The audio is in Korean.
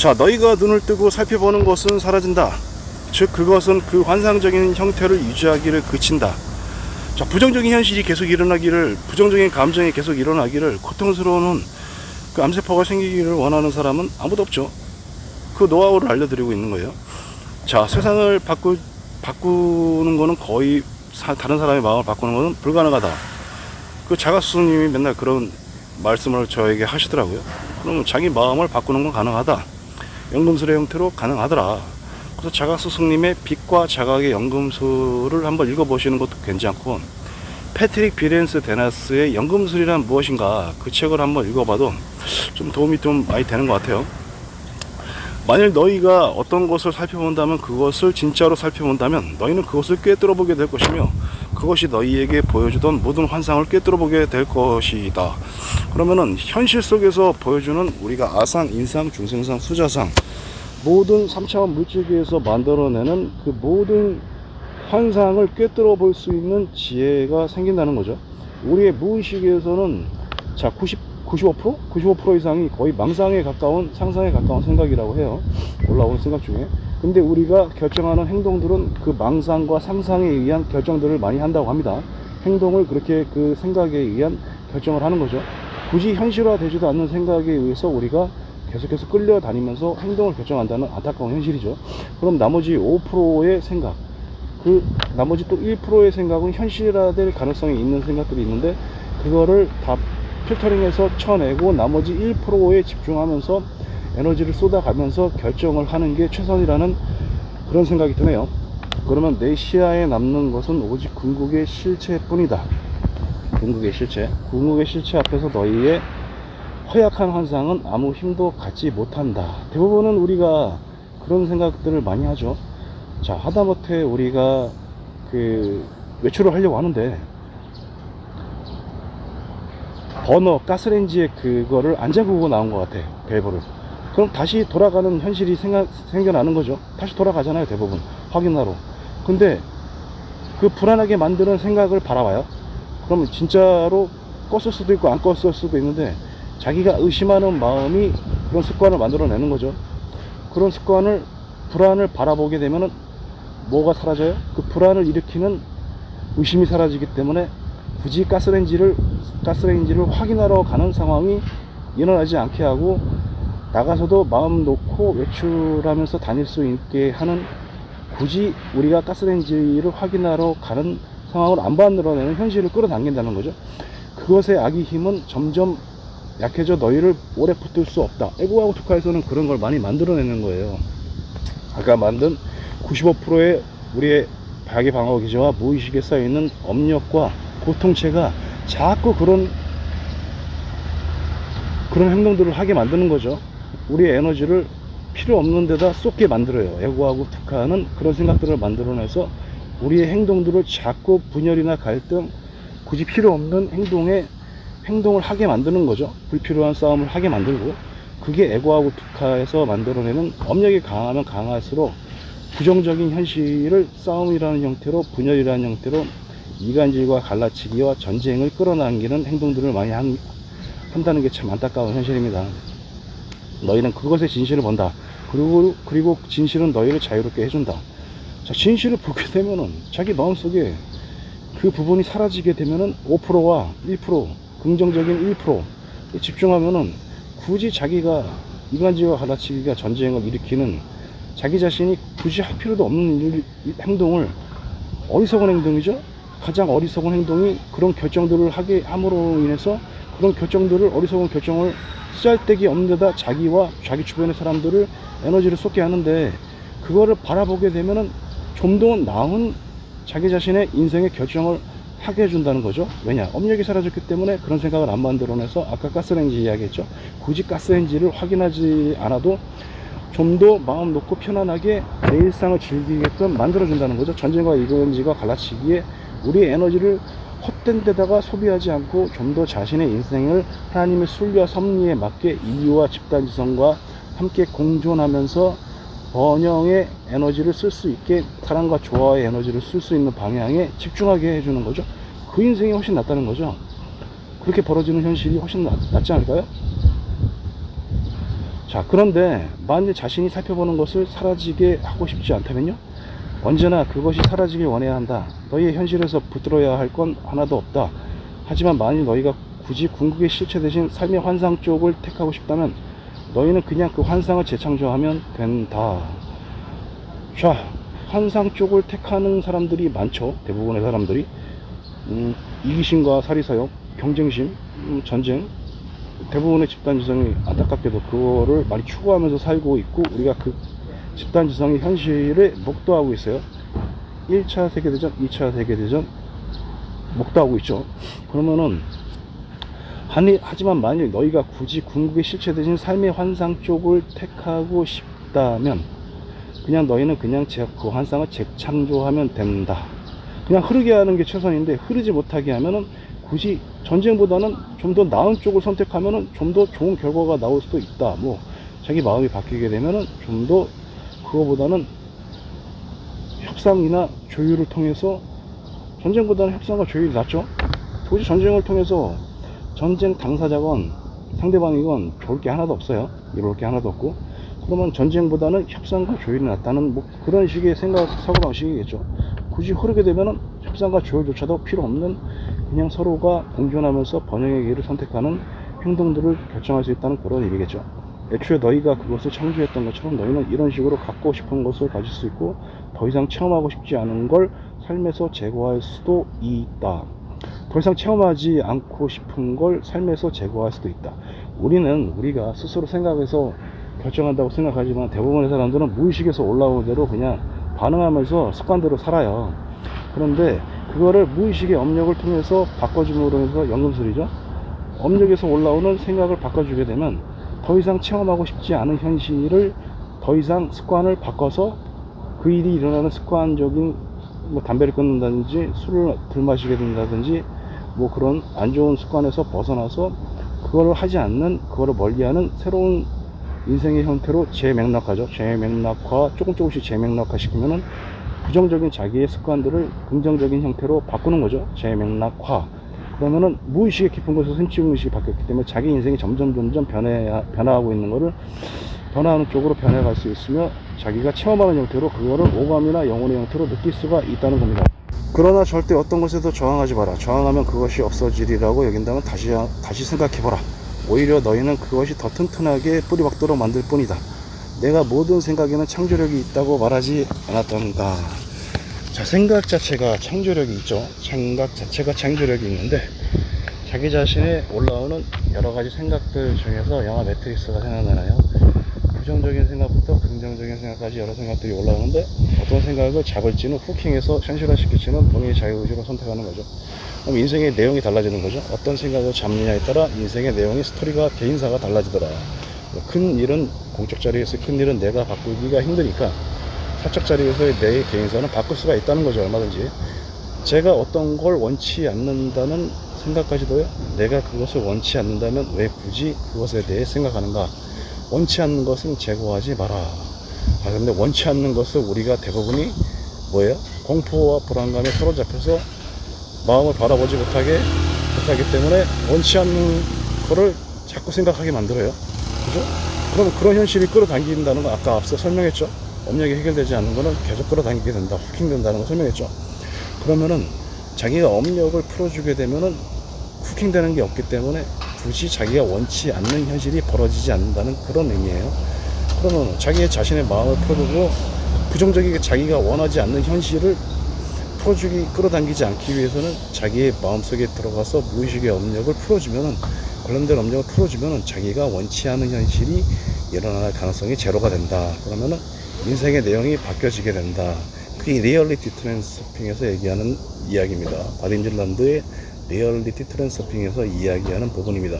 자, 너희가 눈을 뜨고 살펴보는 것은 사라진다. 즉 그것은 그 환상적인 형태를 유지하기를 그친다. 자, 부정적인 현실이 계속 일어나기를, 부정적인 감정이 계속 일어나기를, 고통스러운 그 암세포가 생기기를 원하는 사람은 아무도 없죠. 그 노하우를 알려드리고 있는 거예요. 자, 세상을 바꾸는 거는 거의 다른 사람의 마음을 바꾸는 거는 불가능하다. 그 자가수님이 맨날 그런 말씀을 저에게 하시더라고요. 그러면 자기 마음을 바꾸는 건 가능하다. 연금술의 형태로 가능하더라. 그래서 자가스승님의 빛과 자각의 연금술을 한번 읽어보시는 것도 괜찮고, 패트릭 비렌스 데나스의 연금술이란 무엇인가, 그 책을 한번 읽어봐도 좀 도움이 좀 많이 되는 것 같아요. 만일 너희가 어떤 것을 살펴본다면, 그것을 진짜로 살펴본다면 너희는 그것을 꿰뚫어보게 될 것이며, 그것이 너희에게 보여주던 모든 환상을 꿰뚫어보게 될 것이다. 그러면은 현실 속에서 보여주는 우리가 아상, 인상, 중생상, 수자상, 모든 3차원 물질계에서 만들어내는 그 모든 환상을 꿰뚫어 볼 수 있는 지혜가 생긴다는 거죠. 우리의 무의식에서는 자 95%? 95% 이상이 거의 망상에 가까운, 상상에 가까운 생각이라고 해요. 올라오는 생각 중에. 근데 우리가 결정하는 행동들은 그 망상과 상상에 의한 결정들을 많이 한다고 합니다. 행동을 그렇게 그 생각에 의한 결정을 하는 거죠. 굳이 현실화되지도 않는 생각에 의해서 우리가 계속해서 끌려다니면서 행동을 결정한다는 안타까운 현실이죠. 그럼 나머지 5%의 생각, 그 나머지 또 1%의 생각은 현실화될 가능성이 있는 생각들이 있는데, 그거를 다 필터링해서 쳐내고 나머지 1%에 집중하면서 에너지를 쏟아가면서 결정을 하는 게 최선이라는 그런 생각이 드네요. 그러면 내 시야에 남는 것은 오직 궁극의 실체뿐이다. 궁극의 실체. 궁극의 실체 앞에서 너희의 허약한 환상은 아무 힘도 갖지 못한다. 대부분은 우리가 그런 생각들을 많이 하죠. 자, 하다못해 우리가 그 외출을 하려고 하는데 버너, 가스레인지에 그거를 안 잠그고 나온 것 같아, 밸브를. 그럼 다시 돌아가는 현실이 생겨나는 거죠. 다시 돌아가잖아요, 대부분. 확인하러. 근데 그 불안하게 만드는 생각을 바라봐요. 그러면 진짜로 껐을 수도 있고 안 껐을 수도 있는데, 자기가 의심하는 마음이 그런 습관을 만들어내는 거죠. 그런 습관을, 불안을 바라보게 되면은 뭐가 사라져요? 그 불안을 일으키는 의심이 사라지기 때문에 굳이 가스레인지를 확인하러 가는 상황이 일어나지 않게 하고, 나가서도 마음 놓고 외출하면서 다닐 수 있게 하는, 굳이 우리가 가스레인지를 확인하러 가는 상황을 안 만들어내는 현실을 끌어당긴다는 거죠. 그것의 악의 힘은 점점 약해져 너희를 오래 붙들 수 없다. 에고하고 투카에서는 그런 걸 많이 만들어내는 거예요. 아까 만든 95%의 우리의 자기 방어 기제와 무의식에 쌓여있는 업력과 고통체가 자꾸 그런 행동들을 하게 만드는 거죠. 우리의 에너지를 필요 없는 데다 쏟게 만들어요. 에고하고 투카는 그런 생각들을 만들어내서 우리의 행동들을 자꾸 분열이나 갈등, 굳이 필요 없는 행동을 하게 만드는 거죠. 불필요한 싸움을 하게 만들고, 그게 에고하고 투카에서 만들어내는, 업력이 강하면 강할수록 부정적인 현실을 싸움이라는 형태로, 분열이라는 형태로 이간질과 갈라치기와 전쟁을 끌어당기는 행동들을 많이 한다는 게 참 안타까운 현실입니다. 너희는 그것의 진실을 본다. 그리고 진실은 너희를 자유롭게 해준다. 자, 진실을 보게 되면은 자기 마음속에 그 부분이 사라지게 되면은 5%와 1%, 긍정적인 1%에 집중하면은 굳이 자기가 이간질과 갈라치기가 전쟁을 일으키는, 자기 자신이 굳이 할 필요도 없는 행동을, 어리석은 행동이죠. 가장 어리석은 행동이 그런 결정들을 하게 함으로 인해서, 그런 결정들을, 어리석은 결정을 쓰잘데기 없는 데다 자기와 자기 주변의 사람들을 에너지를 쏟게 하는데, 그거를 바라보게 되면은 좀 더 나은 자기 자신의 인생의 결정을 하게 해준다는 거죠. 왜냐? 업력이 사라졌기 때문에 그런 생각을 안 만들어내서, 아까 가스레인지 이야기했죠. 굳이 가스레인지를 확인하지 않아도 좀 더 마음 놓고 편안하게 내 일상을 즐기게끔 만들어준다는 거죠. 전쟁과 이간질과 갈라치기에 우리의 에너지를 헛된 데다가 소비하지 않고 좀 더 자신의 인생을 하나님의 순리와 섭리에 맞게 인류와 집단지성과 함께 공존하면서 번영의 에너지를 쓸 수 있게, 사랑과 조화의 에너지를 쓸 수 있는 방향에 집중하게 해주는 거죠. 그 인생이 훨씬 낫다는 거죠. 그렇게 벌어지는 현실이 훨씬 낫지 않을까요? 자, 그런데 만일 자신이 살펴보는 것을 사라지게 하고 싶지 않다면요, 언제나 그것이 사라지길 원해야 한다. 너희의 현실에서 붙들어야 할 건 하나도 없다. 하지만 만일 너희가 굳이 궁극의 실체 대신 삶의 환상 쪽을 택하고 싶다면 너희는 그냥 그 환상을 재창조하면 된다. 자, 환상 쪽을 택하는 사람들이 많죠. 대부분의 사람들이 이기심과 사리사욕, 경쟁심, 전쟁, 대부분의 집단지성이 안타깝게도 그거를 많이 추구하면서 살고 있고, 우리가 그 집단지성의 현실에 목도하고 있어요. 1차 세계대전, 2차 세계대전 목도하고 있죠. 그러면은 하지만 만일 너희가 굳이 궁극의 실체 대신 삶의 환상 쪽을 택하고 싶다면 그냥 너희는 그냥 그 환상을 재창조하면 된다. 그냥 흐르게 하는 게 최선인데, 흐르지 못하게 하면은 굳이 전쟁보다는 좀 더 나은 쪽을 선택하면은 좀 더 좋은 결과가 나올 수도 있다. 뭐 자기 마음이 바뀌게 되면은 좀 더 그거보다는 협상이나 조율을 통해서, 전쟁보다는 협상과 조율이 낫죠. 굳이 전쟁을 통해서 전쟁 당사자건 상대방이건 좋을 게 하나도 없어요. 이럴 게 하나도 없고, 그러면 전쟁보다는 협상과 조율이 낫다는 뭐 그런 식의 사고방식이겠죠. 굳이 흐르게 되면은 협상과 조율조차도 필요 없는, 그냥 서로가 공존하면서 번영의 길을 선택하는 행동들을 결정할 수 있다는 그런 얘기겠죠. 애초에 너희가 그것을 창조했던 것처럼 너희는 이런 식으로 갖고 싶은 것을 가질 수 있고, 더 이상 체험하고 싶지 않은 걸 삶에서 제거할 수도 있다. 더 이상 체험하지 않고 싶은 걸 삶에서 제거할 수도 있다. 우리가 스스로 생각해서 결정한다고 생각하지만 대부분의 사람들은 무의식에서 올라오는 대로 그냥 반응하면서 습관대로 살아요. 그런데 그거를 무의식의 업력을 통해서 바꿔줌으로 해서 연금술이죠. 업력에서 올라오는 생각을 바꿔주게 되면 더 이상 체험하고 싶지 않은 현실을, 더 이상 습관을 바꿔서 그 일이 일어나는 습관적인, 뭐 담배를 끊는다든지 술을 덜 마시게 된다든지 뭐 그런 안 좋은 습관에서 벗어나서 그거를 하지 않는, 그거를 멀리하는 새로운 인생의 형태로 재맥락하죠. 재맥락화, 조금씩 재맥락화 시키면은 부정적인 자기의 습관들을 긍정적인 형태로 바꾸는 거죠. 재맥락화. 그러면은 무의식의 깊은 곳에서 심층의식이 바뀌었기 때문에 자기 인생이 점점 변화하고 있는 거를 변화하는 쪽으로 변해갈 수 있으며, 자기가 체험하는 형태로 그거를 오감이나 영혼의 형태로 느낄 수가 있다는 겁니다. 그러나 절대 어떤 것에도 저항하지 마라. 저항하면 그것이 없어지리라고 여긴다면 다시 생각해보라. 오히려 너희는 그것이 더 튼튼하게 뿌리박도록 만들 뿐이다. 내가 모든 생각에는 창조력이 있다고 말하지 않았던가. 자, 생각 자체가 창조력이 있죠. 생각 자체가 창조력이 있는데, 자기 자신에 올라오는 여러 가지 생각들 중에서 영화 매트릭스가 생각나나요? 부정적인 생각부터 긍정적인 생각까지 여러 생각들이 올라오는데, 어떤 생각을 잡을지는 후킹해서 현실화시킬지는 본인의 자유의지로 선택하는 거죠. 그럼 인생의 내용이 달라지는 거죠. 어떤 생각을 잡느냐에 따라 인생의 내용이, 스토리가, 개인사가 달라지더라. 큰 일은 공적 자리에서, 큰 일은 내가 바꾸기가 힘드니까 사적 자리에서의 내 개인사는 바꿀 수가 있다는 거죠. 얼마든지. 제가 어떤 걸 원치 않는다는 생각까지도요, 내가 그것을 원치 않는다면 왜 굳이 그것에 대해 생각하는가. 원치 않는 것은 제거하지 마라. 근데 원치 않는 것을 우리가 대부분이 뭐예요? 공포와 불안감에 사로잡혀서 마음을 바라보지 못하기 때문에 원치 않는 거를 자꾸 생각하게 만들어요. 그죠? 그럼 그런 현실이 끌어당긴다는 거 아까 앞서 설명했죠. 업력이 해결되지 않는 거는 계속 끌어당기게 된다. 후킹된다는 거 설명했죠. 그러면은 자기가 업력을 풀어주게 되면은 후킹되는 게 없기 때문에 굳이 자기가 원치 않는 현실이 벌어지지 않는다는 그런 의미예요. 그러면 자기의 자신의 마음을 풀어주고, 부정적이게 자기가 원하지 않는 현실을 끌어당기지 않기 위해서는 자기의 마음속에 들어가서 무의식의 업력을 풀어주면은, 관련된 업력을 풀어주면은 자기가 원치 않은 현실이 일어날 가능성이 제로가 된다. 그러면은 인생의 내용이 바뀌어지게 된다. 그게 리얼리티 트랜스서핑에서 얘기하는 이야기입니다. 바딘즐란드의 리얼리티 트랜스서핑에서 이야기하는 부분입니다.